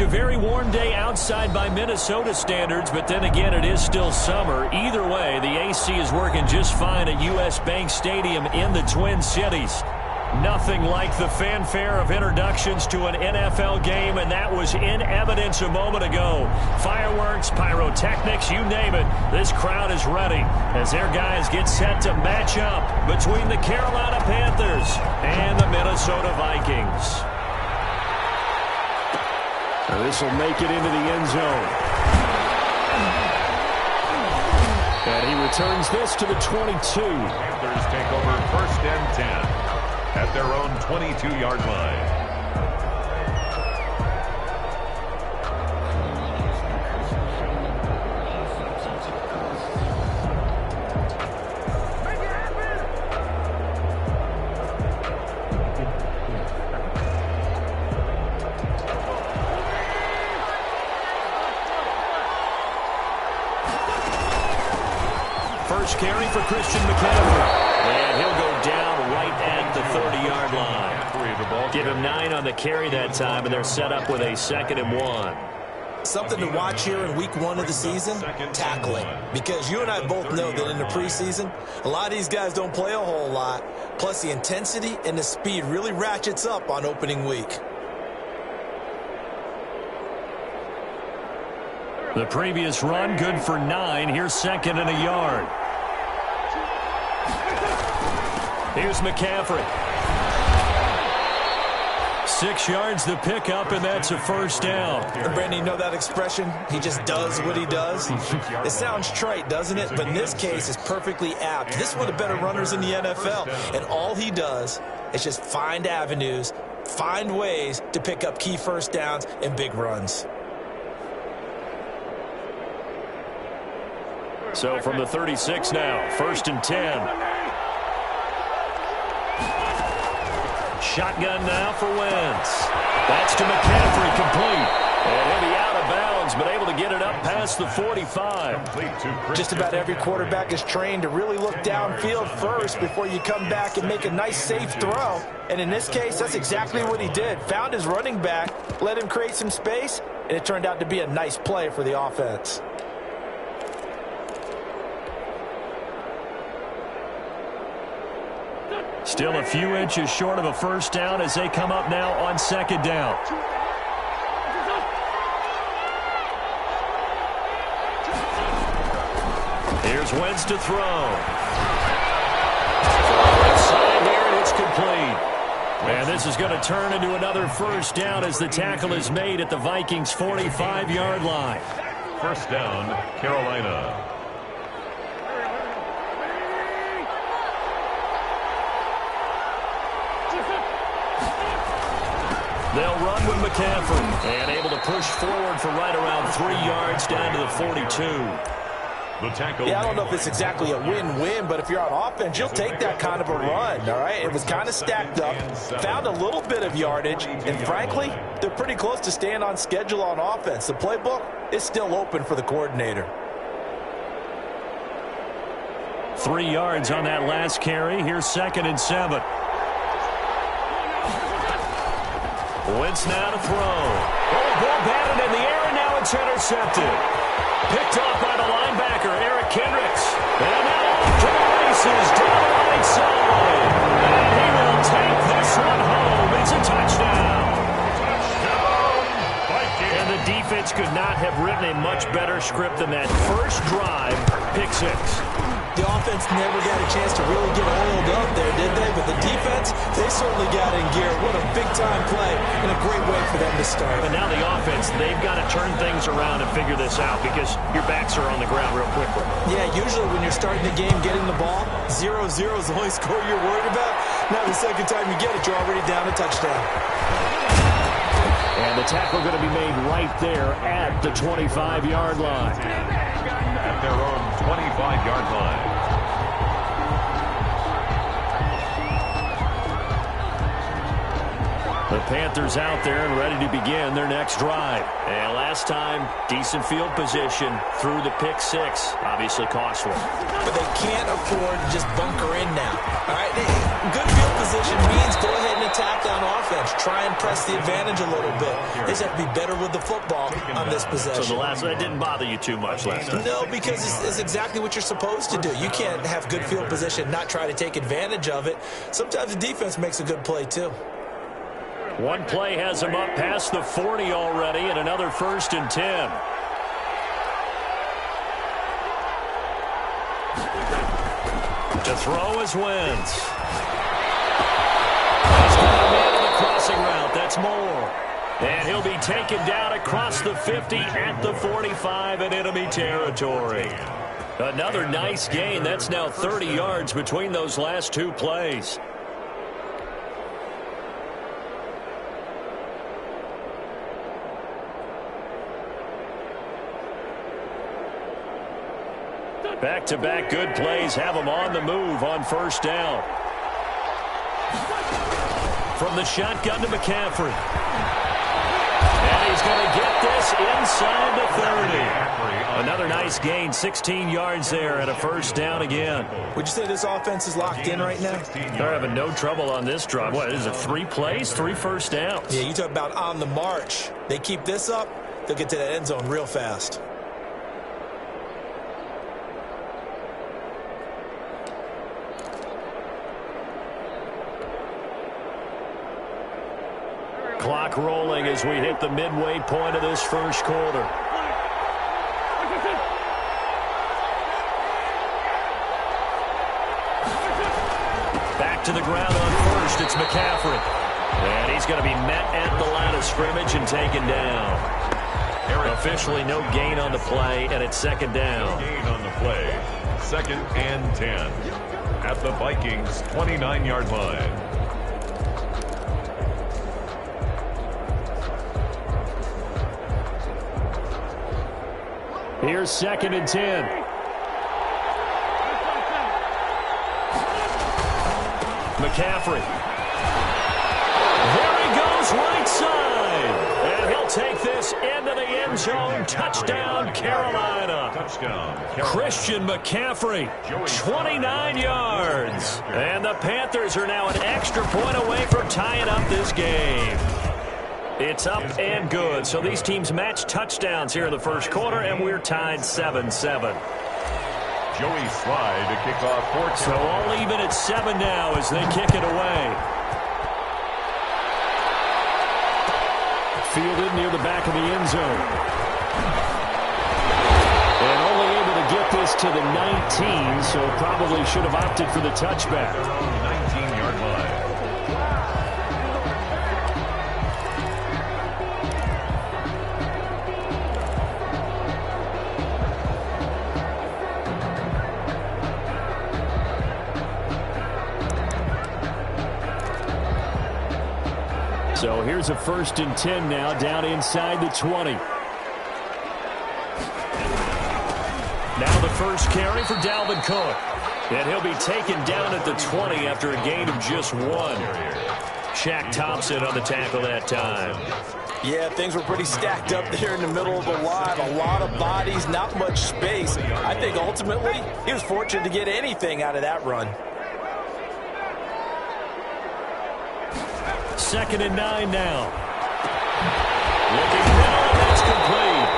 A very warm day outside by Minnesota standards, but then again, it is still summer. Either way, the AC is working just fine at U.S. Bank Stadium in the Twin Cities. Nothing like the fanfare of introductions to an NFL game, and that was in evidence a moment ago. Fireworks, pyrotechnics, you name it. This crowd is ready as their guys get set to match up between the Carolina Panthers and the Minnesota Vikings. This will make it into the end zone. And he returns this to the 22. Panthers take over 1st and 10 at their own 22-yard line. First carry for Christian McCaffrey. And he'll go down right at the 30-yard line. Give him 9 on the carry that time, and they're set up with a 2nd and 1. Something to watch here in week 1 of the season, tackling. Because you and I both know that in the preseason, a lot of these guys don't play a whole lot. Plus, the intensity and the speed really ratchets up on opening week. The previous run, good for 9. Here's 2nd and a yard. Here's McCaffrey. 6 yards the pickup, and that's a 1st down. And Brandon, you know that expression? He just does what he does. It sounds trite, doesn't it? But in this case, it's perfectly apt. This is one of the better runners in the NFL. And all he does is just find avenues, find ways to pick up key 1st downs and big runs. So from the 36 now, 1st and 10. Shotgun now for Wentz. That's to McCaffrey, complete. And he'll be out of bounds, but able to get it up past the 45. Just about every quarterback is trained to really look downfield first before you come back and make a nice, safe throw. And in this case, that's exactly what he did. Found his running back, let him create some space, and it turned out to be a nice play for the offense. Still a few inches short of a 1st down as they come up now on 2nd down. Here's Wentz to throw. Right side here, and it's complete. And this is going to turn into another 1st down as the tackle is made at the Vikings' 45-yard line. 1st down, Carolina. They'll run with McCaffrey and able to push forward for right around 3 yards down to the 42. Yeah, I don't know if it's exactly a win-win, but if you're on offense, you'll take that kind of a run, all right? It was kind of stacked up, found a little bit of yardage, and frankly, they're pretty close to staying on schedule on offense. The playbook is still open for the coordinator. 3 yards on that last carry. Here's 2nd and 7. Wentz now to throw. Oh, ball batted in the air, and now it's intercepted. Picked off by the linebacker, Eric Kendricks. And now off to the races down the right side. And he will take this one home. It's a touchdown. And the defense could not have written a much better script than that first drive, pick 6. The offense never got a chance to really get oiled up there, did they? But the defense, they certainly got in gear. What a big-time play and a great way for them to start. But now the offense, they've got to turn things around and figure this out because your backs are on the ground real quickly. Yeah, usually when you're starting the game getting the ball, 0-0 is the only score you're worried about. Now the second time you get it, you're already down a touchdown. And the tackle going to be made right there at the 25-yard line. At their own 25-yard line. The Panthers out there and ready to begin their next drive. And last time, decent field position through the pick 6. Obviously costly. But they can't afford to just bunker in now. All right, good field position means go ahead and attack on offense. Try and press the advantage a little bit. They just have to be better with the football on this possession. So the last one, it didn't bother you too much last time? No, because it's exactly what you're supposed to do. You can't have good field position, not try to take advantage of it. Sometimes the defense makes a good play, too. One play has him up past the 40 already, and another 1st and 10. To throw is Wentz. He's got a man on the crossing route. That's Moore. And he'll be taken down across the 50 at the 45 in enemy territory. Another nice gain. That's now 30 yards between those last two plays. Back-to-back good plays have him on the move on 1st down. From the shotgun to McCaffrey. And he's going to get this inside the 30. Another nice gain, 16 yards there and a 1st down again. Would you say this offense is locked in right now? They're having no trouble on this drive. What is it, 3 plays, 3 first downs? Yeah, you talk about on the march. They keep this up, they'll get to that end zone real fast. Clock rolling as we hit the midway point of this 1st quarter. Back to the ground on 1st. It's McCaffrey. And he's going to be met at the line of scrimmage and taken down. Officially no gain on the play, and it's 2nd down. Gain on the play. 2nd and 10 at the Vikings' 29-yard line. Here's 2nd and 10. McCaffrey. There he goes, right side. And he'll take this into the end zone. Touchdown, Carolina. Touchdown, Christian McCaffrey, 29 yards. And the Panthers are now an extra point away from tying up this game. It's up and good. So these teams match touchdowns here in the 1st quarter, and we're tied 7-7. Joey Slye to kick off 4. So all even at 7 now as they kick it away. Fielded near the back of the end zone. And only able to get this to the 19, so probably should have opted for the touchback. 19-yard line. So here's a 1st and 10 now, down inside the 20. Now the first carry for Dalvin Cook. And he'll be taken down at the 20 after a gain of just 1. Shaq Thompson on the tackle that time. Yeah, things were pretty stacked up there in the middle of the line. A lot of bodies, not much space. I think ultimately he was fortunate to get anything out of that run. 2nd and 9 now. Looking middle, and that's complete.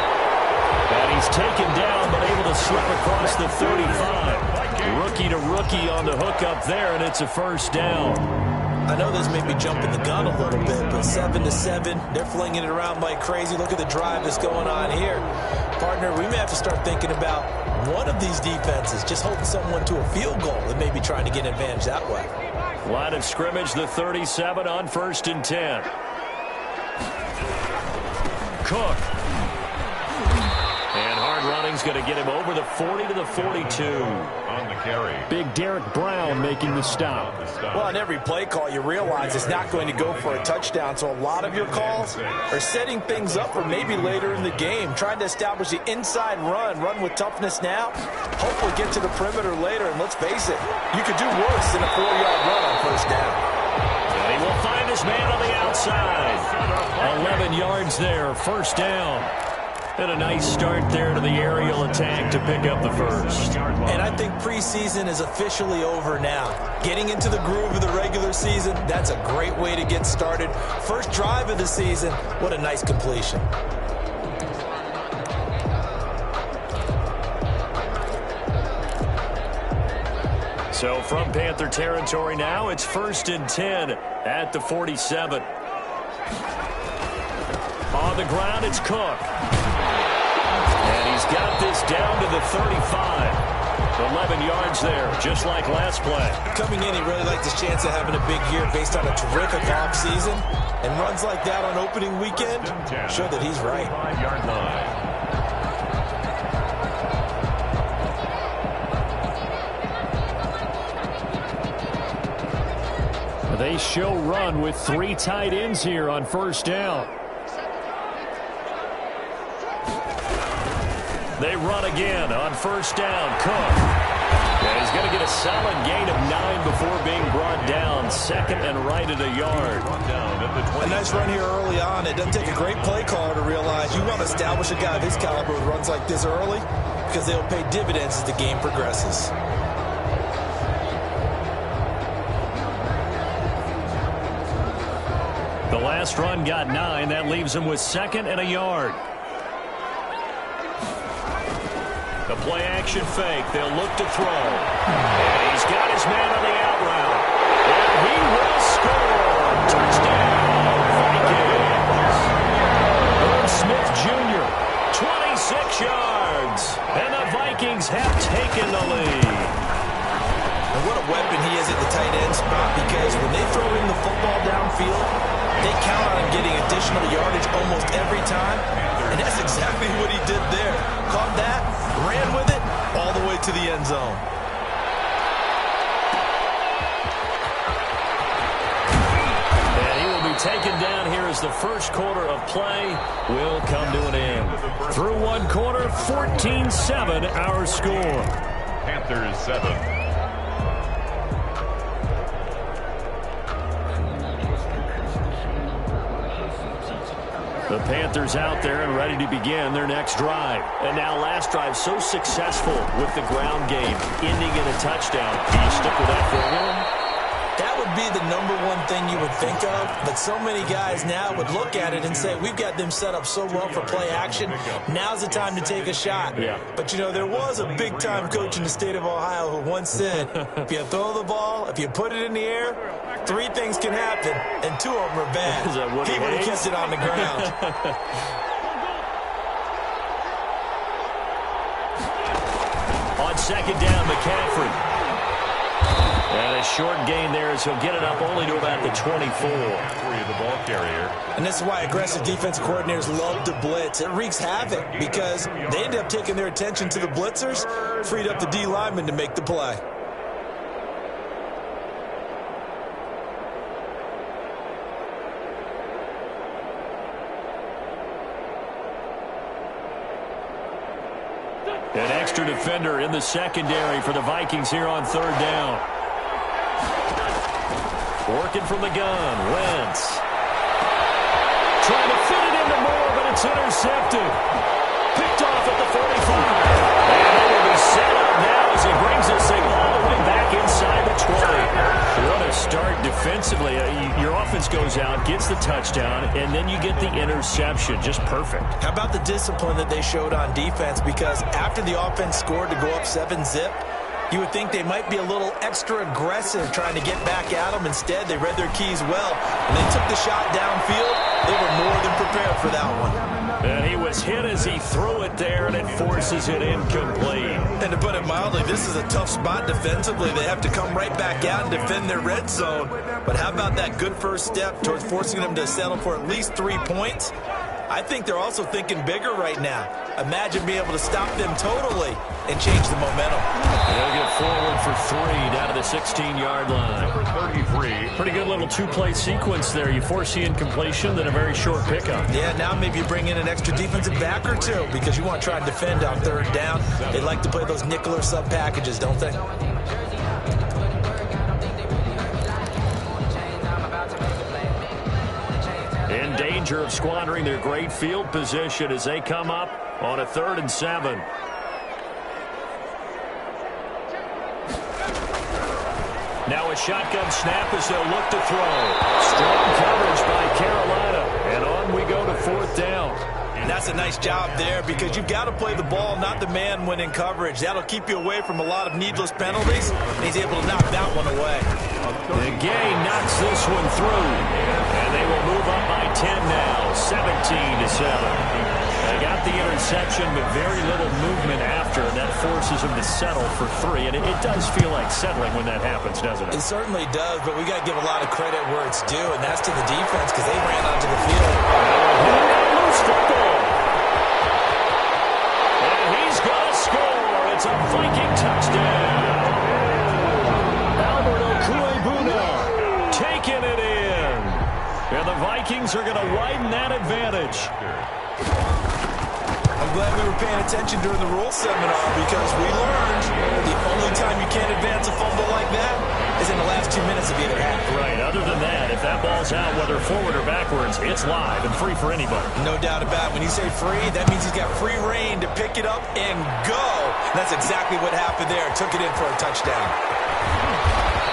And he's taken down, but able to slip across the 35. Rookie to rookie on the hook up there, and it's a 1st down. I know this may be jumping the gun a little bit, but 7-7, they're flinging it around like crazy. Look at the drive that's going on here. Partner, we may have to start thinking about one of these defenses just holding someone to a field goal and maybe trying to get an advantage that way. Line of scrimmage, the 37 on 1st and 10. Cook. And hard running's going to get him over the 40 to the 42. On the carry. Big Derek Brown making the stop. Well, on every play call, you realize it's not going to go for a touchdown, so a lot of your calls are setting things up for maybe later in the game, trying to establish the inside run with toughness now, hopefully get to the perimeter later, and let's face it, you could do worse than a 4-yard run on 1st down. And he will find his man on the outside. 11 yards there, 1st down. And a nice start there to the aerial attack to pick up the first. And I think preseason is officially over now. Getting into the groove of the regular season, that's a great way to get started. First drive of the season, what a nice completion. So from Panther territory now, it's 1st and 10 at the 47. On the ground, it's Cook. And he's got this down to the 35. 11 yards there, just like last play. Coming in, he really liked his chance of having a big year based on a terrific offseason. And runs like that on opening weekend show that he's right. 5-yard line. They show run with 3 tight ends here on first down. They run again on first down. Cook. And he's going to get a solid gain of 9 before being brought down. 2nd and right at a yard. A nice run here early on. It doesn't take a great play caller to realize you want to establish a guy of his caliber with runs like this early because they'll pay dividends as the game progresses. The last run got 9. That leaves him with 2nd and a yard. The play action fake. They'll look to throw. And he's got his man on the out route. And he will score. Touchdown, Vikings. Herb Smith Jr., 26 yards. And the Vikings have taken the lead. And what a weapon he is at the tight end spot, because when they throw in the football downfield, they count on him getting additional yardage almost every time. And that's exactly what he did there. Caught that, ran with it, all the way to the end zone. And he will be taken down here as the first quarter of play will come to an end. Through one quarter, 14-7 our score. Panthers 7. The Panthers out there and ready to begin their next drive. And now last drive so successful with the ground game, ending in a touchdown. Do you stick with that formula? That would be the #1 thing you would think of, but so many guys now would look at it and say, we've got them set up so well for play action, now's the time to take a shot. Yeah. But, you know, there was a big-time coach in the state of Ohio who once said, if you throw the ball, if you put it in the air, 3 things can happen, and 2 of them are bad. Is that what he would have kept it on the ground. On second down, McCaffrey. And a short gain there as he'll get it up only to about the 24. The ball carrier. And this is why aggressive defensive coordinators love to blitz. It wreaks havoc because they end up taking their attention to the blitzers, freed up the D lineman to make the play. An extra defender in the secondary for the Vikings here on third down. Working from the gun, Wentz. Trying to fit it into Moore, but it's intercepted. Picked off at the 45. And it will be set up now as he brings this thing all the way back inside the 20. What a start defensively. Your offense goes out, gets the touchdown, and then you get the interception. Just perfect. How about the discipline that they showed on defense? Because after the offense scored to go up 7-zip, you would think they might be a little extra aggressive trying to get back at them. Instead, they read their keys well. When they took the shot downfield, they were more than prepared for that one. And he was hit as he threw it there, and it forces it incomplete. And to put it mildly, this is a tough spot defensively. They have to come right back out and defend their red zone. But how about that good first step towards forcing them to settle for at least 3 points? I think they're also thinking bigger right now. Imagine being able to stop them totally and change the momentum. They'll get forward for 3 down to the 16-yard line. Number 33. Pretty good little 2-play sequence there. You force the incompletion, then a very short pickup. Yeah, now maybe you bring in an extra defensive back or 2 because you want to try and defend on third down. They like to play those nickel or sub packages, don't they? In danger of squandering their great field position as they come up on a 3rd and 7. Now a shotgun snap as they'll look to throw. Strong coverage by Carolina. And on we go to 4th down. And that's a nice job there because you've got to play the ball, not the man when in coverage. That'll keep you away from a lot of needless penalties. And he's able to knock that one away. The Gay knocks this one through. And they will move up by 10 now, 17-7. They got the interception, but very little movement after, and that forces them to settle for 3. And it does feel like settling when that happens, doesn't it? It certainly does, but we got to give a lot of credit where it's due, and that's to the defense because they ran onto the field. Loose football. And he's going to score. It's a Viking touchdown. Alberto Cuebuna taking it in. And the Vikings are going to widen that advantage. I'm glad we were paying attention during the rule seminar because we learned the only time you can't advance a fumble like that is in the last 2 minutes of either half. Right. Other than that, if that ball's out, whether forward or backwards, it's live and free for anybody. No doubt about it. When you say free, that means he's got free reign to pick it up and go. And that's exactly what happened there. Took it in for a touchdown.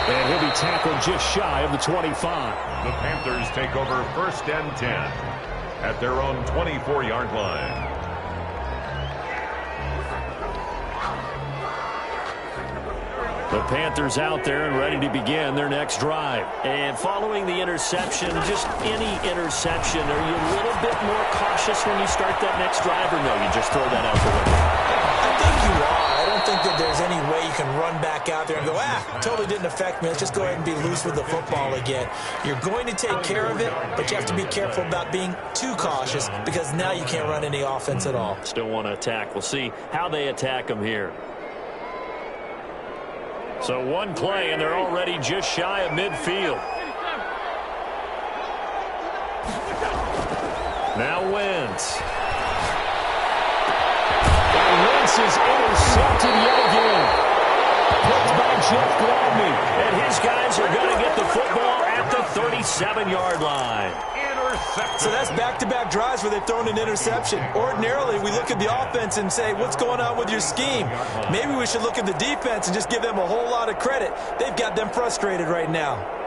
And he'll be tackled just shy of the 25. The Panthers take over 1st and 10 at their own 24-yard line. The Panthers out there and ready to begin their next drive. And following the interception, just any interception, are you a little bit more cautious when you start that next drive, or no, you just throw that out the window? I think you are. I don't think that there's any way you can run back out there and go, totally didn't affect me. Let's just go ahead and be loose with the football again. You're going to take care of it, but you have to be careful about being too cautious because now you can't run any offense at all. Still want to attack. We'll see how they attack them here. So one play, and they're already just shy of midfield. Now Wentz. And Wentz is intercepted yet again. Picked by Jeff Gladney. And his guys are going to get the football at the 37-yard line. So that's back-to-back drives where they've thrown an interception. Ordinarily, we look at the offense and say, what's going on with your scheme? Maybe we should look at the defense and just give them a whole lot of credit. They've got them frustrated right now.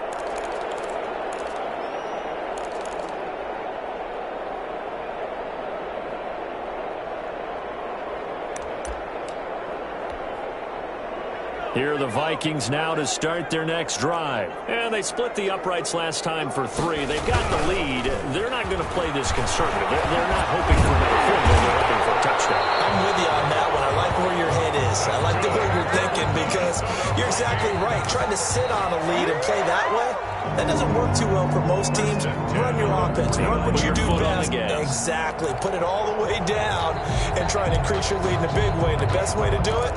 Here are the Vikings now to start their next drive. And they split the uprights last time for 3. They've got the lead. They're not going to play this conservative. They're not hoping for another field goal. They're hoping for a touchdown. I'm with you on that one. I like where your head is. I like the way you're thinking because you're exactly right. Trying to sit on a lead and play that way, that doesn't work too well for most teams. Run your offense. Run what you do best. Exactly. Put it all the way down and try and increase your lead in a big way. And the best way to do it,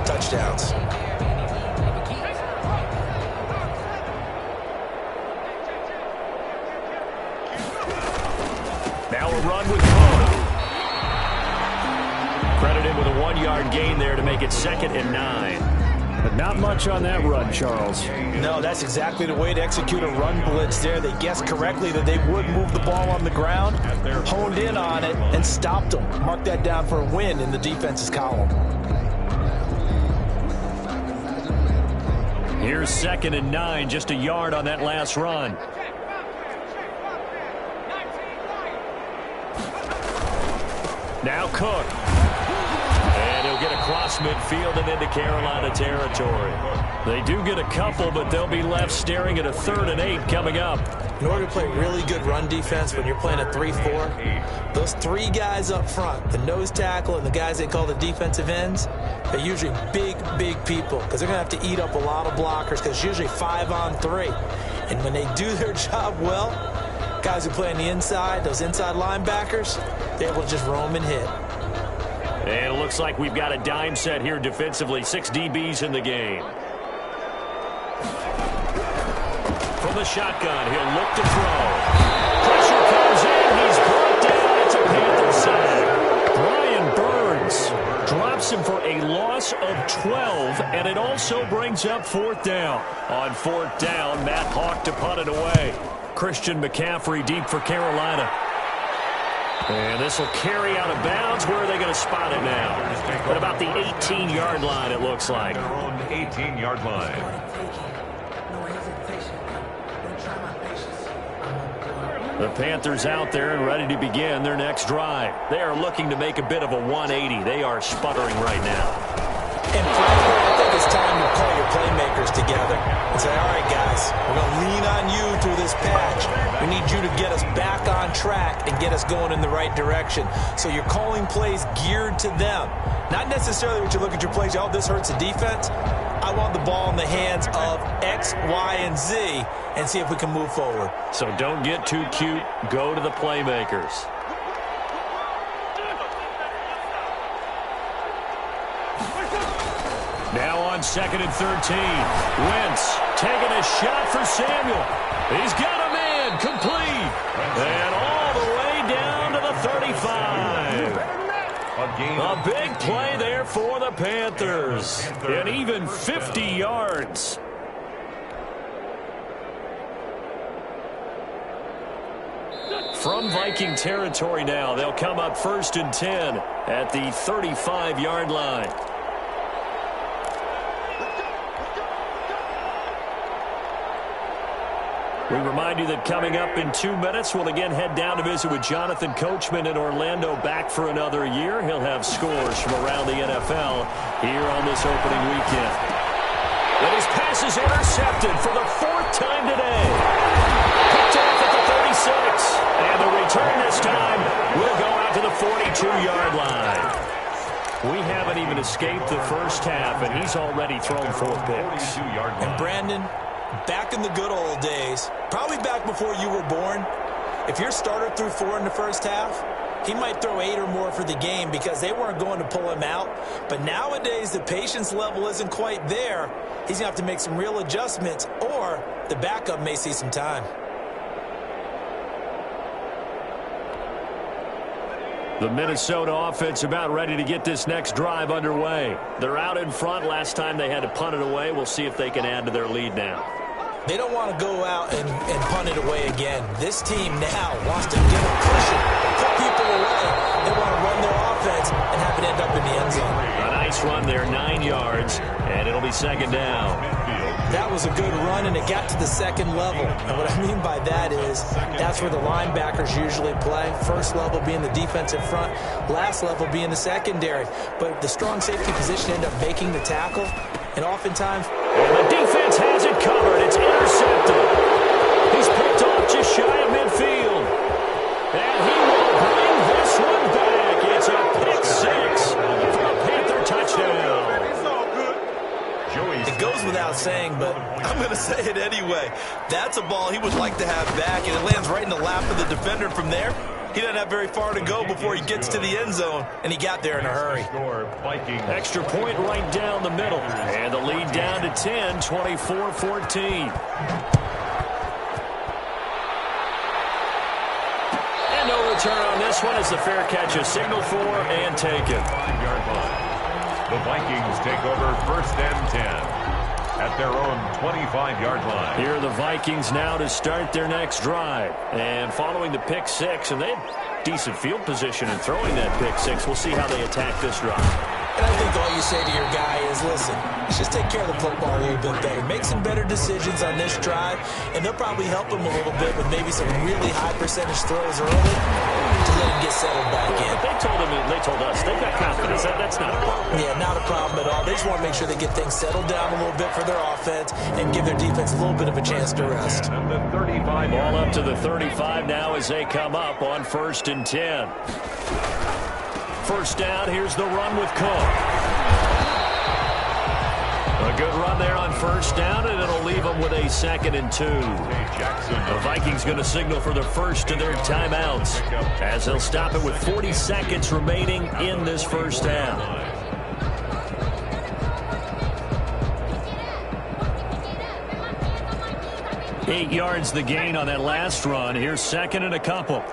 touchdowns. Now a run with Poe. Credited with a 1-yard gain there to make it 2nd and 9. But not much on that run, Charles. No, that's exactly the way to execute a run blitz there. They guessed correctly that they would move the ball on the ground, honed in on it, and stopped them. Mark that down for a win in the defense's column. Here's 2nd and 9, just a yard on that last run. Now Cook. And he'll get across midfield and into Carolina territory. They do get a couple, but they'll be left staring at a 3rd and 8 coming up. In order to play really good run defense when you're playing a 3-4, those 3 guys up front, the nose tackle and the guys they call the defensive ends, they're usually big people because they're going to have to eat up a lot of blockers because it's usually 5-on-3. And when they do their job well, guys who play on the inside, those inside linebackers, they're able to just roam and hit. And it looks like we've got a dime set here defensively. 6 DBs in the game. From the shotgun, he'll look to throw. Pressure comes in. He's brought down. It's a Panther sack. Brian Burns drops him for a loss of 12, and it also brings up 4th down. On 4th down, Matt Hawk to punt it away. Christian McCaffrey deep for Carolina. And this will carry out of bounds. Where are they going to spot it now? At about the 18-yard line, it looks like. Their own 18-yard line. The Panthers out there and ready to begin their next drive. They are looking to make a bit of a 180. They are sputtering right now. And frankly, I think it's time to call your playmakers together and say, all right, guys, we're going to lean on you through this patch. We need you to get us back on track and get us going in the right direction. So you're calling plays geared to them. Not necessarily what you look at your plays, oh, this hurts the defense. I want the ball in the hands of X, Y, and Z and see if we can move forward. So don't get too cute. Go to the playmakers. Now on 2nd and 13. Wentz taking a shot for Samuel. He's got a man complete. And all the way down to the 35. A big play there for the Panthers. And even 50 yards. From Viking territory now, they'll come up 1st and 10 at the 35-yard line. We remind you that coming up in 2 minutes, we'll again head down to visit with Jonathan Coachman in Orlando, back for another year. He'll have scores from around the NFL here on this opening weekend. And his pass is intercepted for the 4th time today. Picked off at the 36. And the return this time will go out to the 42-yard line. We haven't even escaped the first half, and he's already thrown 4 picks. And Brandon, back in the good old days, probably back before you were born, if your starter threw 4 in the first half, he might throw 8 or more for the game because they weren't going to pull him out. But nowadays, the patience level isn't quite there. He's going to have to make some real adjustments, or the backup may see some time. The Minnesota offense about ready to get this next drive underway. They're out in front. Last time they had to punt it away. We'll see if they can add to their lead now. They don't want to go out and punt it away again. This team now wants to get a cushion, put people away. They want to run their offense and have it end up in the end zone. A nice run there, 9 yards, and it'll be 2nd down. That was a good run, and it got to the 2nd level. And what I mean by that is that's where the linebackers usually play. First level being the defensive front, last level being the secondary. But the strong safety position ended up making the tackle, and oftentimes the defense has it covered. It's intercepted. He's picked off just shy of midfield. And he will bring this one back. It's a pick 6 for a Panther touchdown. it goes without saying, but I'm going to say it anyway. That's a ball he would like to have back, and it lands right in the lap of the defender from there. He doesn't have very far to go before he gets to the end zone, and he got there in a hurry. Extra point right down the middle. And the lead down to 10, 24-14. And no return on this one as the fair catch is signaled for and taken. 5-yard line. The Vikings take over 1st and 10 at their own 25-yard line. Here are the Vikings now to start their next drive. And following the pick 6, and they had decent field position in throwing that pick 6. We'll see how they attack this drive. And I think all you say to your guy is, listen, let's just take care of the football a little bit better. Make some better decisions on this drive, and they'll probably help him a little bit with maybe some really high percentage throws early to let him get settled back in. But they told us they've got confidence. That's not a problem. Yeah, not a problem at all. They just want to make sure they get things settled down a little bit for their offense and give their defense a little bit of a chance to rest. And the 35 ball up to the 35 now as they come up on 1st and 10. First down, here's the run with Cook. A good run there on first down, and it'll leave them with a 2nd and 2. The Vikings going to signal for the first of their timeouts as they'll stop it with 40 seconds remaining in this first half. Eight yards the gain on that last run. Here's 2nd and a couple.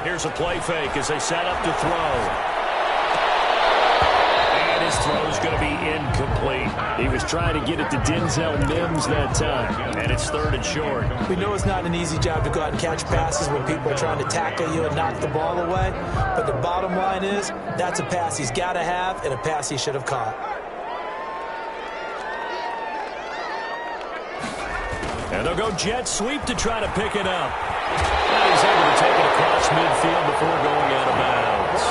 Here's a play fake as they set up to throw. And This throw is going to be incomplete. He was trying to get it to Denzel Mims that time, and it's 3rd and short. We know it's not an easy job to go out and catch passes when people are trying to tackle you and knock the ball away, but the bottom line is that's a pass he's got to have and a pass he should have caught. And they'll go jet sweep to try to pick it up. And he's able to take it across midfield before going out of bounds.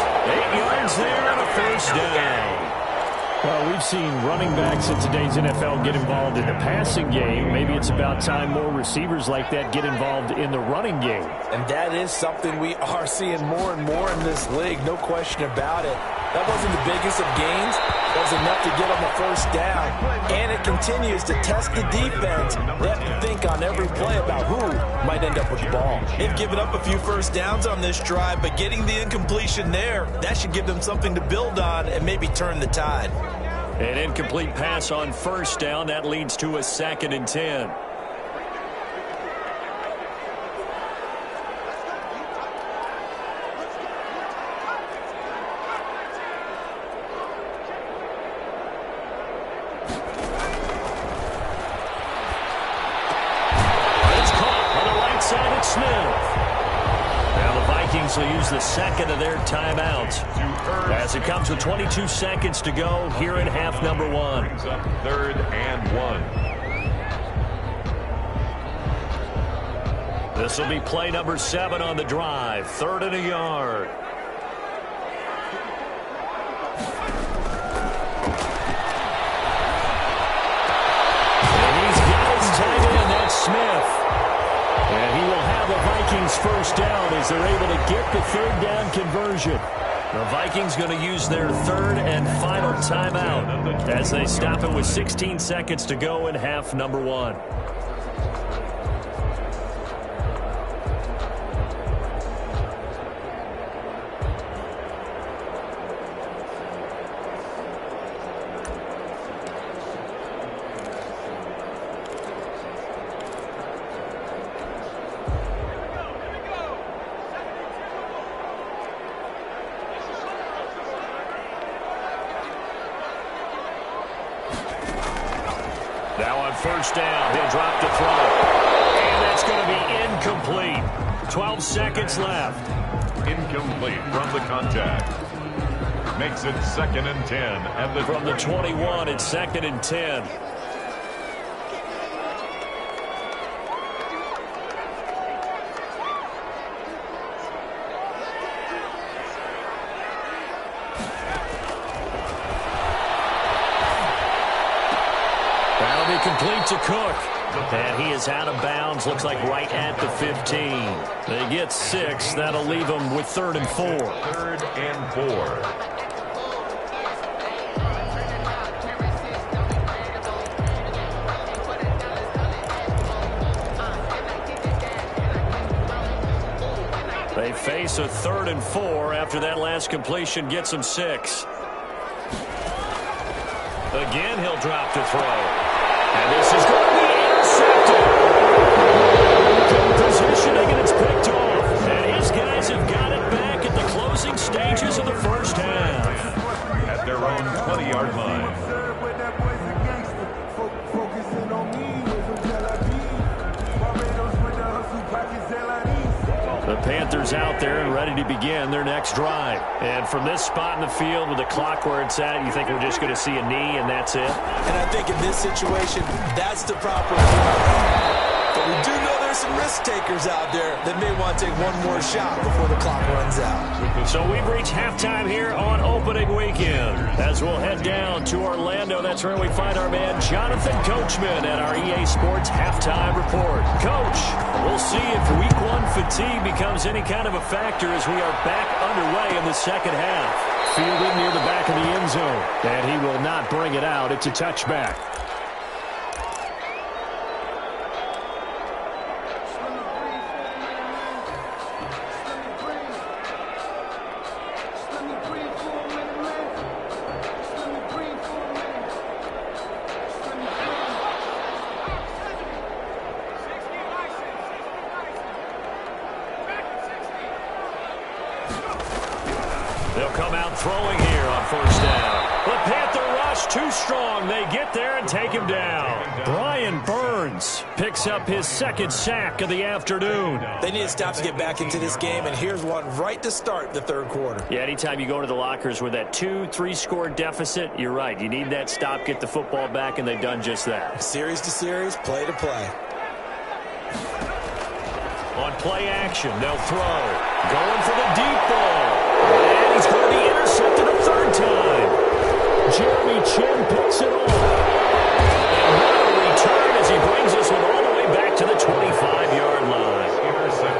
8 yards there and a 1st down. Well, we've seen running backs in today's NFL get involved in the passing game. Maybe it's about time more receivers like that get involved in the running game. And that is something we are seeing more and more in this league, no question about it. That wasn't the biggest of gains. That was enough to get them a 1st down. And it continues to test the defense. They have to think on every play about who might end up with the ball. They've given up a few 1st downs on this drive, but getting the incompletion there, that should give them something to build on and maybe turn the tide. An incomplete pass on 1st down. That leads to a 2nd and 10. Will use the 2nd of their timeouts as it comes with 22 seconds to go here in half number 1. 3rd and 1. This will be play number 7 on the drive. 3rd and a yard. And he's got his tight end. That's Smith. And he will have the Vikings 1st down as they're able to get the 3rd down conversion. The Vikings going to use their 3rd and final timeout as they stop it with 16 seconds to go in half number 1. Now on 1st down, he'll drop the throw. And that's going to be incomplete. 12 seconds left. Incomplete from the contact. Makes it 2nd and 10. From the 21, it's 2nd and 10. Complete to Cook. And he is out of bounds. Looks like right at the 15. They get 6. That'll leave them with 3rd and 4. 3rd and 4. They face a 3rd and 4 after that last completion gets them 6. Again, he'll drop to throw. And this is going to be intercepted. Good positioning, and it's picked off. And his guys have got it back at the closing stages of the 1st half. At their own 20-yard line. The Panthers out there and ready to begin their next drive. And from this spot in the field with the clock where it's at, you think we're just going to see a knee and that's it? And I think in this situation, that's the proper play. But we do know there's some risk takers out there that may want to take one more shot before the clock runs out. So we've reached halftime here on opening weekend. As we'll head down to Orlando, that's where we find our man Jonathan Coachman at our EA Sports Halftime Report. Coach, we'll see if Week 1 fatigue becomes any kind of a factor as we are back underway in the 2nd half. Fielded near the back of the end zone, and he will not bring it out. It's a touchback. They'll come out throwing here on 1st down. The Panther rush too strong. They get there and take him down. Brian Burns picks up his second sack of the afternoon. They need to stop to get back into this game, and here's one right to start the third quarter. Yeah, anytime you go into the lockers with that 2-3 score deficit, you're right. You need that stop, get the football back, and they've done just that. Series to series, play to play. On play action, they'll throw. Going for the deep ball. And he's going to be intercepted a third time. Jeremy Chin picks it off. And what a return as he brings this one all the way back to the 25-yard line.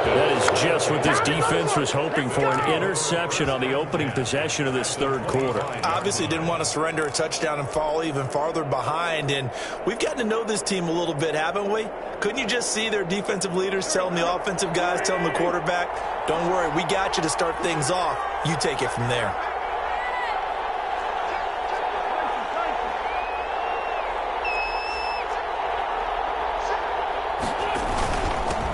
That is just what this defense was hoping for, an interception on the opening possession of this third quarter. Obviously didn't want to surrender a touchdown and fall even farther behind, and we've gotten to know this team a little bit, haven't we? Couldn't you just see their defensive leaders telling the offensive guys, telling the quarterback, don't worry, we got you to start things off. You take it from there.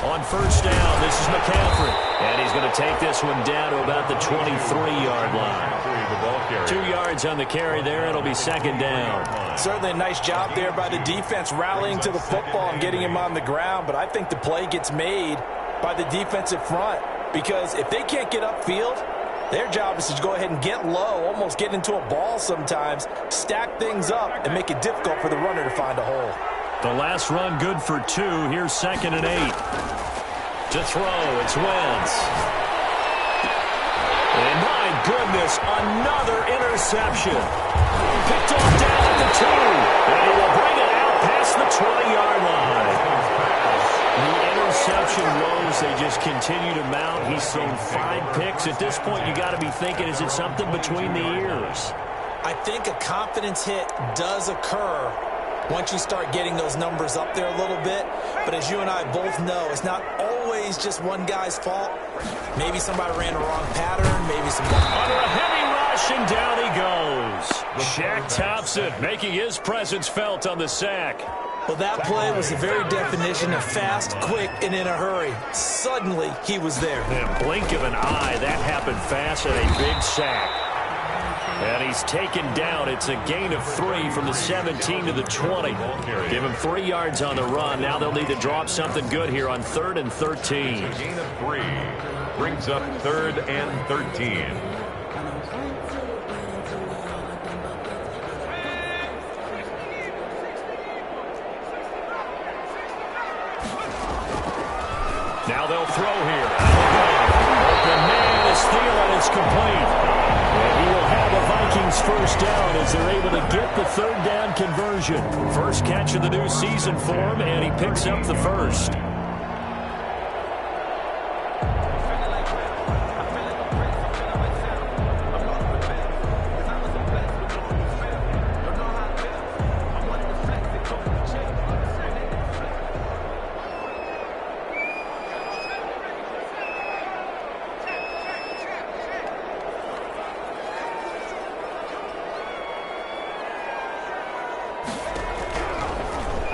On first down, this is McCaffrey. And he's going to take this one down to about the 23-yard line. 2 yards on the carry there. It'll be second down. Certainly a nice job there by the defense rallying to the football and getting him on the ground. But I think the play gets made by the defensive front. Because if they can't get upfield, their job is to go ahead and get low, almost get into a ball sometimes, stack things up, and make it difficult for the runner to find a hole. The last run good for 2. Here's 2nd and 8. To throw, it's Wentz. And my goodness, another interception. Picked off down at the 2. And he will bring it out past the 20-yard line. The interception woes, they just continue to mount. He's thrown 5 picks. At this point, you got to be thinking, is it something between the ears? I think a confidence hit does occur once you start getting those numbers up there a little bit. But as you and I both know, it's not always just one guy's fault. Maybe somebody ran the wrong pattern. Maybe somebody... Under a heavy rush, and down he goes. Shaq Thompson making his presence felt on the sack. Well, that play was the very definition of fast, quick, and in a hurry. Suddenly, he was there. In a blink of an eye, that happened fast and a big sack. And he's taken down. It's a gain of 3 from the 17 to the 20. Give him 3 yards on the run. Now they'll need to drop something good here on 3rd and 13. A gain of 3 brings up 3rd and 13. Now they'll throw here. Open man is Thielen. It's complete. And he will have a Vikings first down as they're able to get the 3rd down conversion. First catch of the new season for him, and he picks up the first.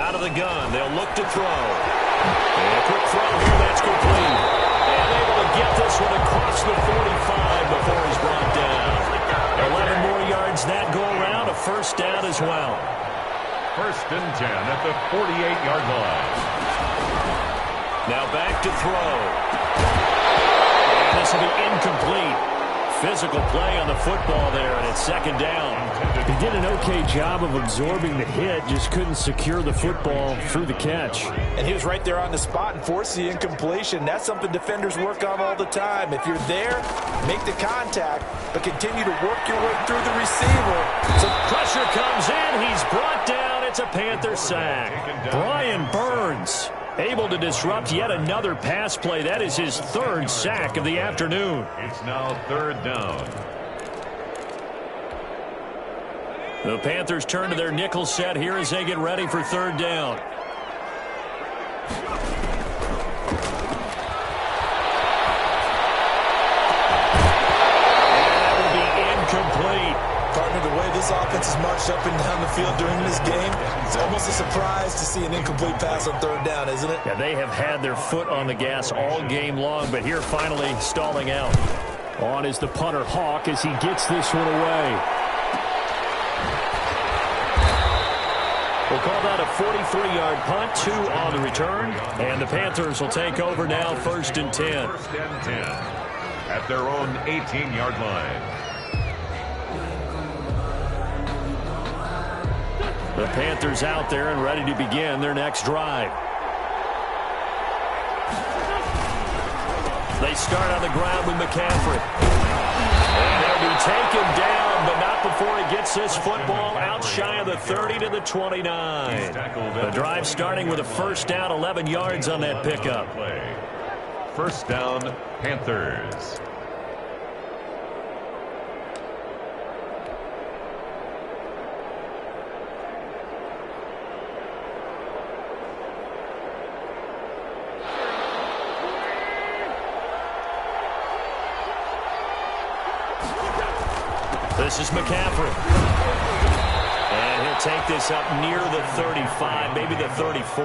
Out of the gun, they'll look to throw. And a quick throw here, that's complete. And able to get this one across the 45 before he's brought down. 11 more yards that go around, a first down as well. 1st and 10 at the 48-yard line. Now back to throw. And this will be incomplete. Physical play on the football there, and it's 2nd down. He did an okay job of absorbing the hit, just couldn't secure the football through the catch. And he was right there on the spot and forced the incompletion. That's something defenders work on all the time. If you're there, make the contact, but continue to work your way through the receiver. So pressure comes in. He's brought down. It's a Panther sack. Brian Burns able to disrupt yet another pass play. That is his 3rd sack of the afternoon. It's now 3rd down. The Panthers turn to their nickel set here as they get ready for 3rd down. And that will be incomplete. Partner, the way this offense has marched up and down the field during this game, it's almost a surprise to see an incomplete pass on 3rd down, isn't it? Yeah, they have had their foot on the gas all game long, but here finally stalling out. On is the punter Hawk as he gets this one away. We'll call that a 43-yard punt, 2 on the return. And the Panthers will take over now, 1st and 10. 1st and 10 at their own 18-yard line. The Panthers out there and ready to begin their next drive. They start on the ground with McCaffrey. And they'll be taken down, but not before he gets this football out shy of the 30 to the 29. The drive starting with a 1st down, 11 yards on that pickup. 1st down, Panthers. This is McCaffrey. And he'll take this up near the 35, maybe the 34.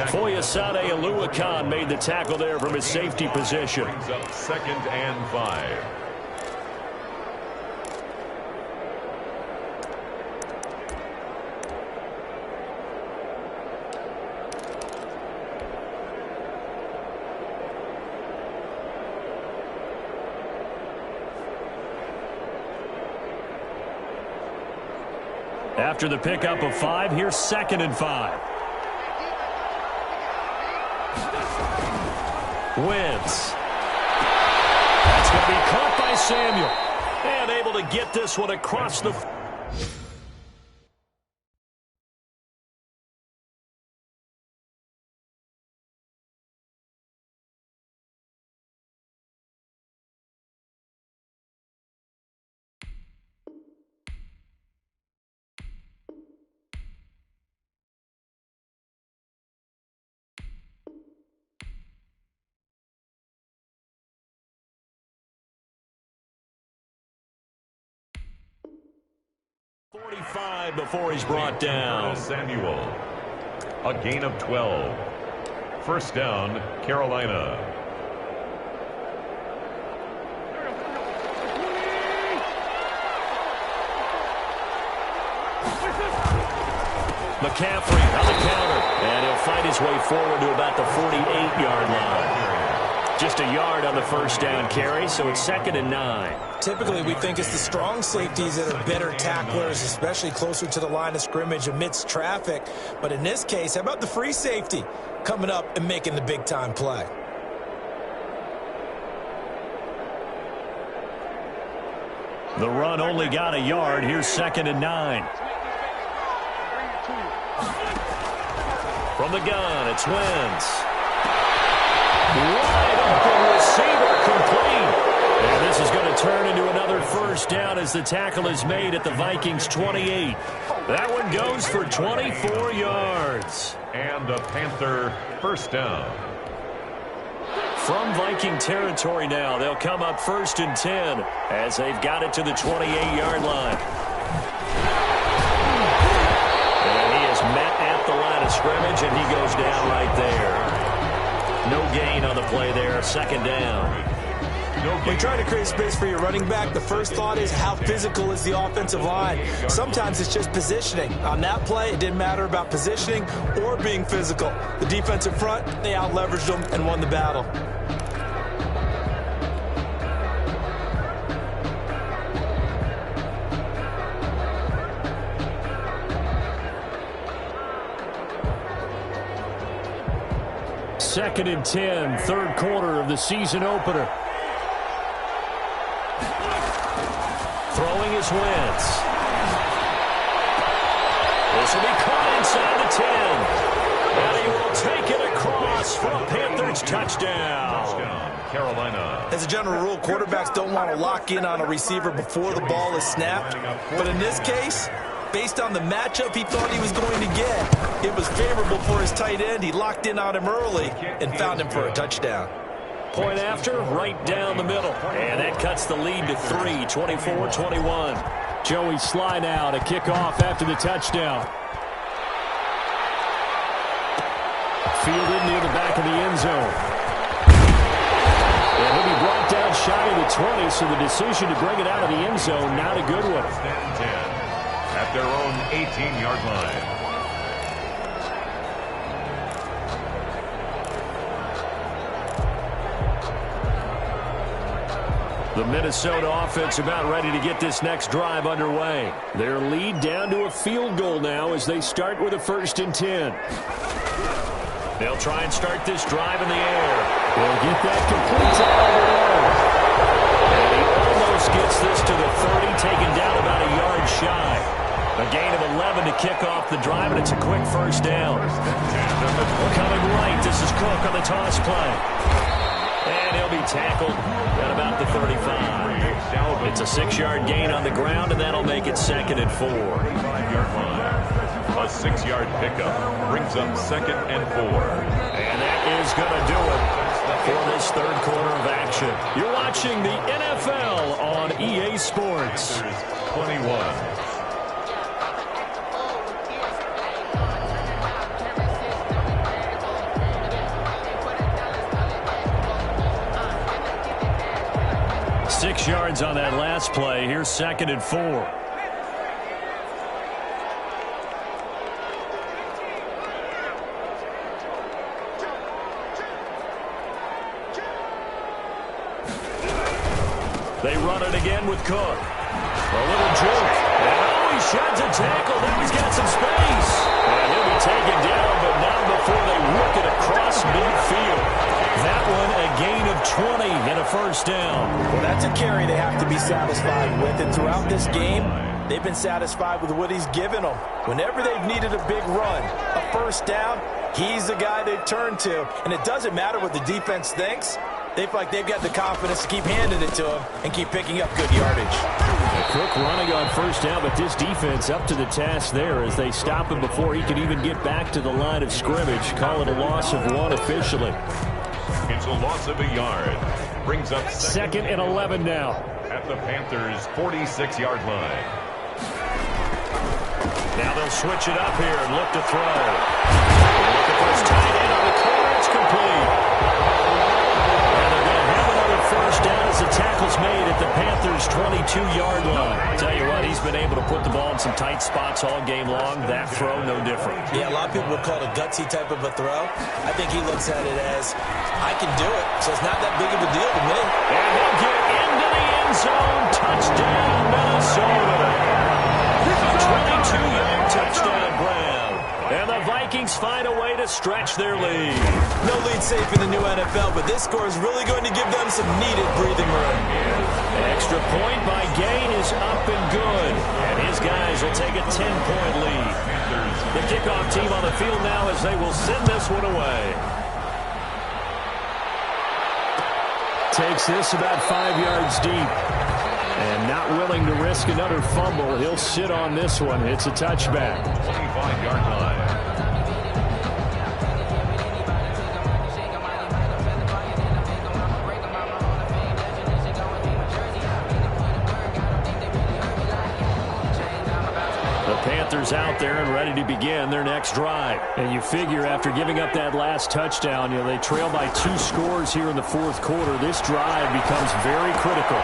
Foyesade Oluwakan made the tackle there from his safety position. Brings up 2nd and 5. After the pickup of 5, here's 2nd and 5. Wentz. That's going to be caught by Samuel. And able to get this one across the... .45 before he's brought down. Samuel. A gain of 12. 1st down, Carolina. McCaffrey on the counter. And he'll fight his way forward to about the 48-yard line. Just a yard on the 1st down carry, so it's 2nd and 9. Typically, we think it's the strong safeties that are better tacklers, especially closer to the line of scrimmage amidst traffic. But in this case, how about the free safety coming up and making the big-time play? The run only got a yard. Here's 2nd and 9. From the gun, it's Wentz. Wide open receiver complete. And this is going to turn into another 1st down as the tackle is made at the Vikings 28. That one goes for 24 yards. And a Panther 1st down. From Viking territory now, they'll come up 1st and 10 as they've got it to the 28-yard line. And he is met at the line of scrimmage, and he goes down right there. No gain on the play there, 2nd down. When trying to create space for your running back, the first thought is how physical is the offensive line. Sometimes it's just positioning. On that play, it didn't matter about positioning or being physical. The defensive front, they out-leveraged them and won the battle. Second and 10, 3rd quarter of the season opener. Throwing is Wentz. This will be caught inside the 10. And he will take it across for a Panthers touchdown. Carolina. As a general rule, quarterbacks don't want to lock in on a receiver before the ball is snapped. But in this case, based on the matchup he thought he was going to get, it was favorable for his tight end. He locked in on him early and found him for a touchdown. Point after, right down the middle. And that cuts the lead to 3, 24-21. Joey Sly now to kick off after the touchdown. Fielded near the back of the end zone. And he'll be brought down shy of the 20, so the decision to bring it out of the end zone, not a good one. at their own 18-yard line. The Minnesota offense about ready to get this next drive underway. Their lead down to a field goal now as they start with a 1st and 10. They'll try and start this drive in the air. They'll get that complete to Alvarez. And he almost gets this to the 30, taken down about a yard shy. A gain of 11 to kick off the drive, and it's a quick 1st down. Coming right, this is Cook on the toss play. And he'll be tackled at about the 35. It's a 6-yard gain on the ground, and that'll make it 2nd and 4. A 6-yard pickup brings up 2nd and 4. And that is going to do it for this 3rd quarter of action. You're watching the NFL on EA Sports. 21. Six yards on that last play. Here's 2nd and 4. They run it again with Cook. A little juke. And he sheds a tackle. Now he's got some space. And he'll be taken down, but not before they work it across midfield. That one a gain of 20 and a 1st down. Well, that's a carry they have to be satisfied with. And throughout this game, they've been satisfied with what he's given them. Whenever they've needed a big run, a 1st down, he's the guy they turn to. And it doesn't matter what the defense thinks. They feel like they've got the confidence to keep handing it to him and keep picking up good yardage. Cook running on 1st down, but this defense up to the task there as they stop him before he can even get back to the line of scrimmage. Call it a loss of 1 officially. It's a loss of a yard. Brings up 2nd and 11 now. At the Panthers' 46-yard line. Now they'll switch it up here and look to throw. Looking for his tight end on the corner. It's complete. And they're going to have another 1st down as the tackle's made at the Panthers' 22-yard line. Tell you what, he's been able to put the ball in some tight spots all game long. That throw, no different. Yeah, a lot of people would call it a gutsy type of a throw. I think he looks at it as, I can do it, so it's not that big of a deal to me. And he'll get into the end zone. Touchdown, Minnesota. A 22-yard touchdown grab. And the Vikings find a way to stretch their lead. No lead safe in the new NFL, but this score is really going to give them some needed breathing room. Extra point by Gain is up and good. And his guys will take a 10-point lead. The kickoff team on the field now as they will send this one away. Takes this about 5 yards deep. And not willing to risk another fumble. He'll sit on this one. It's a touchback. 25-yard line. Panthers out there and ready to begin their next drive. And you figure after giving up that last touchdown, they trail by 2 scores here in the 4th quarter. This drive becomes very critical.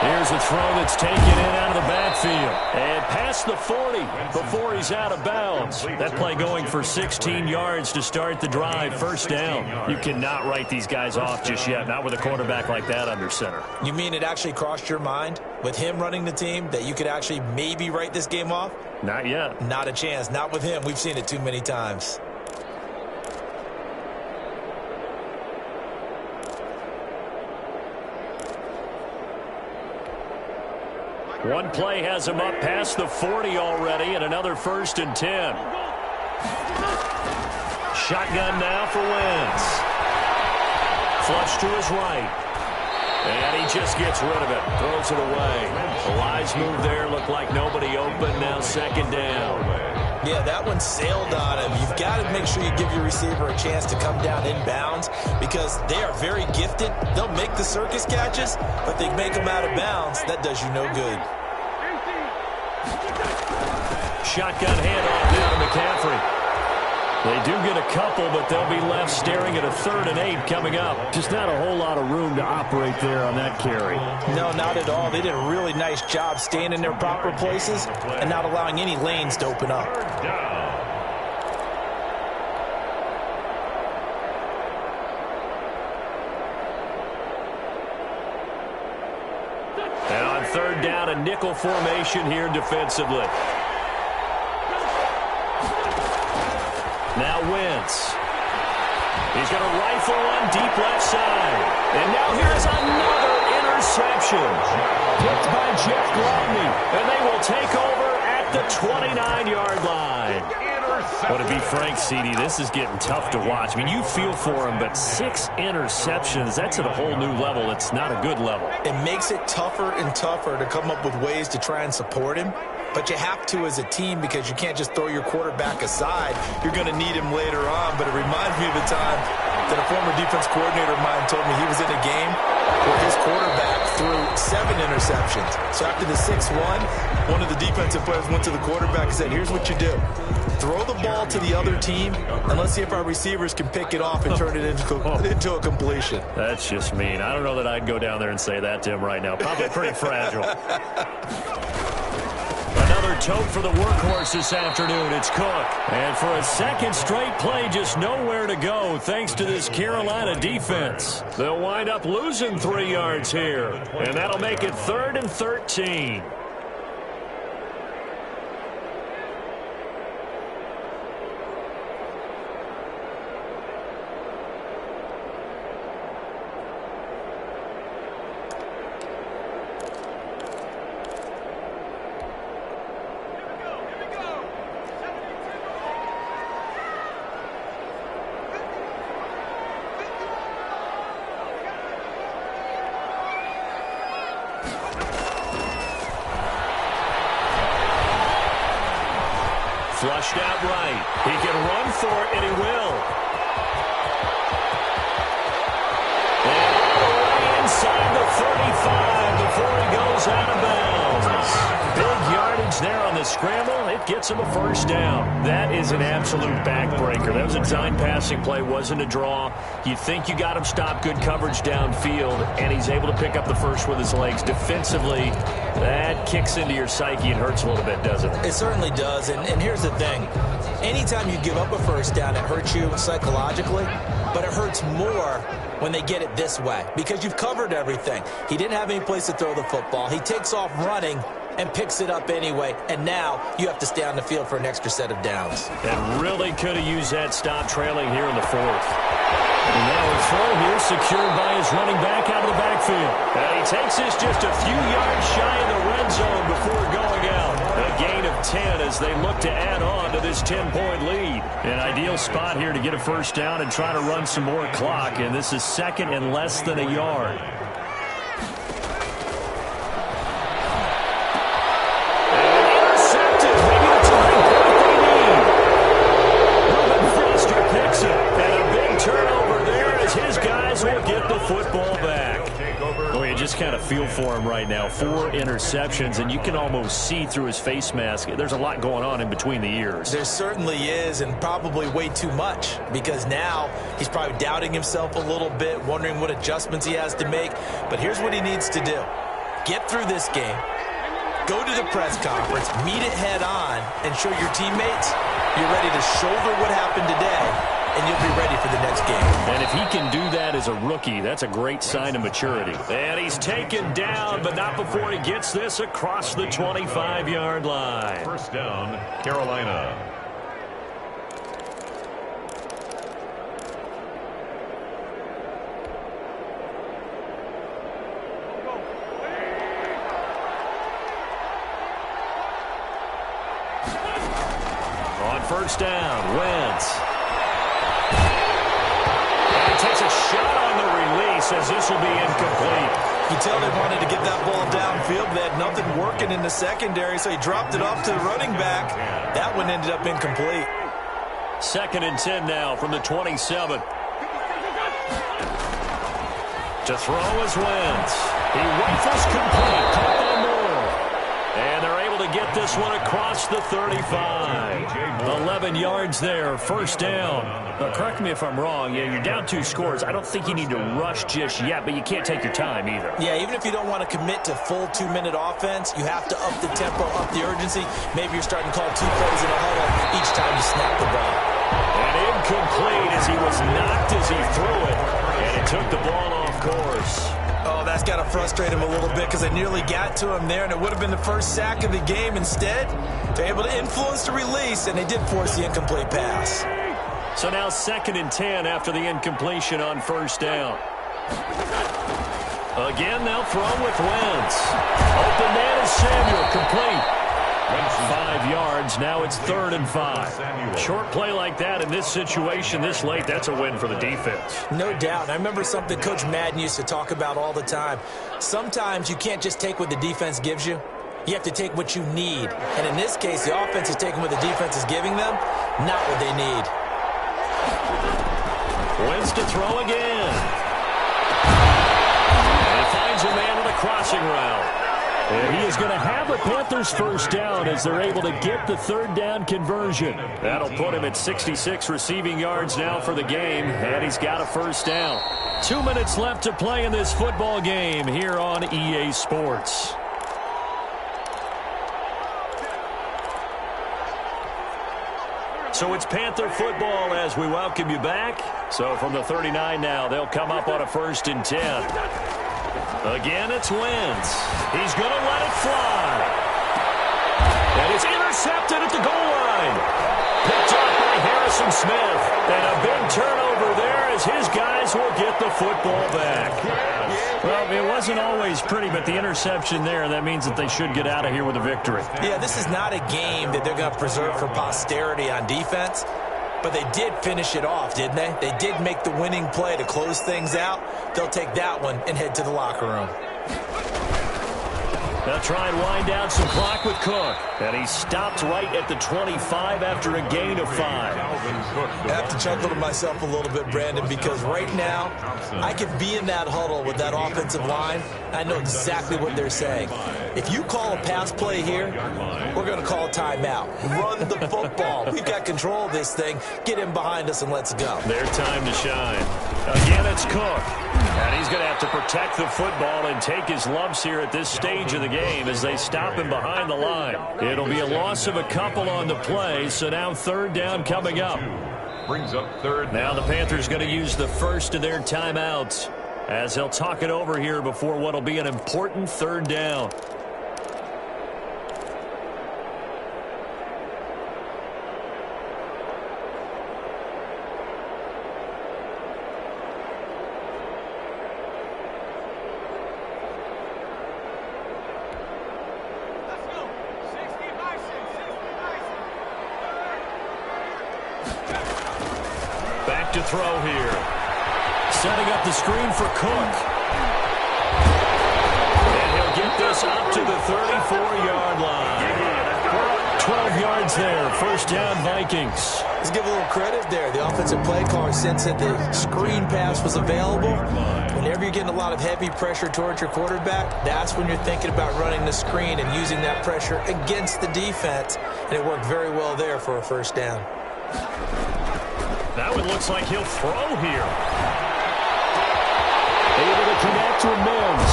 Here's a throw that's taken in out of the backfield. And past the 40 before he's out of bounds. That play going for 16 yards to start the drive. 1st down. You cannot write these guys off just yet. Not with a quarterback like that under center. You mean it actually crossed your mind with him running the team that you could actually maybe write this game off? Not yet. Not a chance. Not with him. We've seen it too many times. One play has him up past the 40 already, and another 1st and 10. Shotgun now for Wentz. Flush to his right. And he just gets rid of it. Throws it away. A wise move there. Looked like nobody open. Now 2nd down. Yeah, that one sailed on him. You've got to make sure you give your receiver a chance to come down inbounds because they are very gifted. They'll make the circus catches, but they make them out of bounds. That does you no good. Shotgun handoff now to McCaffrey. They do get a couple, but they'll be left staring at a 3rd and 8 coming up. Just not a whole lot of room to operate there on that carry. No, not at all. They did a really nice job staying in their proper places and not allowing any lanes to open up. And on 3rd down, a nickel formation here defensively. Now Wentz. He's going to rifle one deep left side. And now here's another interception. Picked by Jeff Gladney. And they will take over at the 29-yard line. Well, to be frank, CD, this is getting tough to watch. I mean, you feel for him, but 6 interceptions, that's at a whole new level. It's not a good level. It makes it tougher and tougher to come up with ways to try and support him. But you have to as a team because you can't just throw your quarterback aside. You're going to need him later on. But it reminds me of the time that a former defense coordinator of mine told me he was in a game where his quarterback threw 7 interceptions. So after the 6-1, one of the defensive players went to the quarterback and said, here's what you do. Throw the ball to the other team, and let's see if our receivers can pick it off and turn it into a completion. That's just mean. I don't know that I'd go down there and say that to him right now. Probably pretty fragile. Another tote for the workhorse this afternoon. It's Cook. And for a second straight play, just nowhere to go thanks to this Carolina defense. They'll wind up losing 3 yards here. And that'll make it 3rd and 13. Flushed out right. He can run for it, and he will. And all the way inside the 35 before he goes out of bounds. Big yardage there on the scramble. It gets him a 1st down. That is an absolute backbreaker. That was a design passing play, wasn't a draw. You think you got him stopped, good coverage downfield, and he's able to pick up the 1st with his legs. Defensively, that kicks into your psyche and hurts a little bit, doesn't it? It certainly does, and here's the thing. Anytime you give up a 1st down, it hurts you psychologically, but it hurts more when they get it this way because you've covered everything. He didn't have any place to throw the football. He takes off running and picks it up anyway, and now you have to stay on the field for an extra set of downs. And really could have used that stop trailing here in the 4th. And now a throw here secured by his running back out of the backfield. And he takes this just a few yards shy of the red zone before going out. A gain of 10 as they look to add on to this 10-point lead. An ideal spot here to get a 1st down and try to run some more clock, and this is 2nd and less than a yard. Kind of feel for him right now. 4 interceptions, and you can almost see through his face mask. There's a lot going on in between the ears. There certainly is, and probably way too much, because now he's probably doubting himself a little bit, wondering what adjustments he has to make. But here's what he needs to do. Get through this game, go to the press conference, meet it head on, and show your teammates you're ready to shoulder what happened today, and you'll be ready for the next game. And if he can do that as a rookie, that's a great sign of maturity. And he's taken down, but not before he gets this across the 25-yard line. 1st down, Carolina. On 1st down, Wentz. Takes a shot on the release as this will be incomplete. You tell they wanted to get that ball downfield. They had nothing working in the secondary, so he dropped it off to the running back. That one ended up incomplete. 2nd and 10 now from the 27. To throw is Wentz. He rifles complete. Caught by Moore. And they're able to get this one across the 35. 11 yards there, first down. But correct me if I'm wrong. Yeah, you're down 2 scores. I don't think you need to rush just yet, but you can't take your time either. Yeah, even if you don't want to commit to full 2-minute offense, you have to up the tempo, up the urgency. Maybe you're starting to call 2 plays in a huddle each time you snap the ball. And incomplete as he was knocked as he threw it. And it took the ball off course. Oh, that's got to frustrate him a little bit because they nearly got to him there, and it would have been the first sack of the game. Instead, they're able to influence the release, and they did force the incomplete pass. So now 2nd and 10 after the incompletion on first down. Again, they'll throw with Wentz. Open man is Samuel, complete. 5 yards, now it's 3rd and 5. Short play like that in this situation this late, that's a win for the defense. No doubt. I remember something Coach Madden used to talk about all the time. Sometimes you can't just take what the defense gives you. You have to take what you need. And in this case, the offense is taking what the defense is giving them, not what they need. Wentz to throw again. And he finds a man on the crossing route. And he is going to have a Panthers first down as they're able to get the 3rd down conversion. That'll put him at 66 receiving yards now for the game, and he's got a first down. 2 minutes left to play in this football game here on EA Sports. So it's Panther football as we welcome you back. So from the 39 now, they'll come up on a 1st and 10. Again, it's Wentz. He's going to let it fly. And it's intercepted at the goal line. Picked up by Harrison Smith. And a big turnover there as his guys will get the football back. Well, it wasn't always pretty, but the interception there, that means that they should get out of here with a victory. Yeah, this is not a game that they're going to preserve for posterity on defense. But they did finish it off, didn't they? They did make the winning play to close things out. They'll take that one and head to the locker room. They'll try and wind down some clock with Cook. And he stopped right at the 25 after a gain of 5. I have to chuckle to myself a little bit, Brandon, because right now I could be in that huddle with that offensive line. I know exactly what they're saying. If you call a pass play here, we're going to call a timeout. Run the football. We've got control of this thing. Get him behind us and let's go. Their time to shine. Again, it's Cook. And he's going to have to protect the football and take his lumps here at this stage of the game as they stop him behind the line. It'll be a loss of a couple on the play, so now 3rd down coming up. Brings up 3rd. Now the Panthers going to use the first of their timeouts as they'll talk it over here before what will be an important 3rd down. To throw here. Setting up the screen for Cook. And he'll get this up to the 34-yard line. 12 yards there. First down, Vikings. Let's give a little credit there. The offensive play caller sensed that the screen pass was available. Whenever you're getting a lot of heavy pressure towards your quarterback, that's when you're thinking about running the screen and using that pressure against the defense. And it worked very well there for a first down. That one looks like he'll throw here. Able to connect with Mims.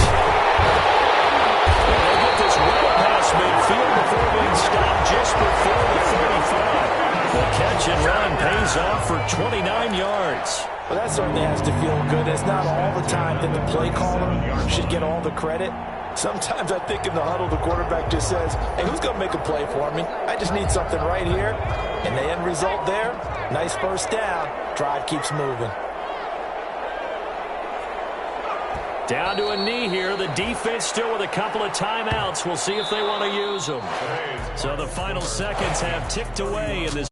And they'll get this well past midfield before being stopped just before the 35. The catch and run pays off for 29 yards. Well, that certainly has to feel good. It's not all the time that the play caller should get all the credit. Sometimes I think in the huddle, the quarterback just says, hey, who's going to make a play for me? I just need something right here. And the end result there, nice first down. Drive keeps moving. Down to a knee here. The defense still with a couple of timeouts. We'll see if they want to use them. So the final seconds have ticked away in this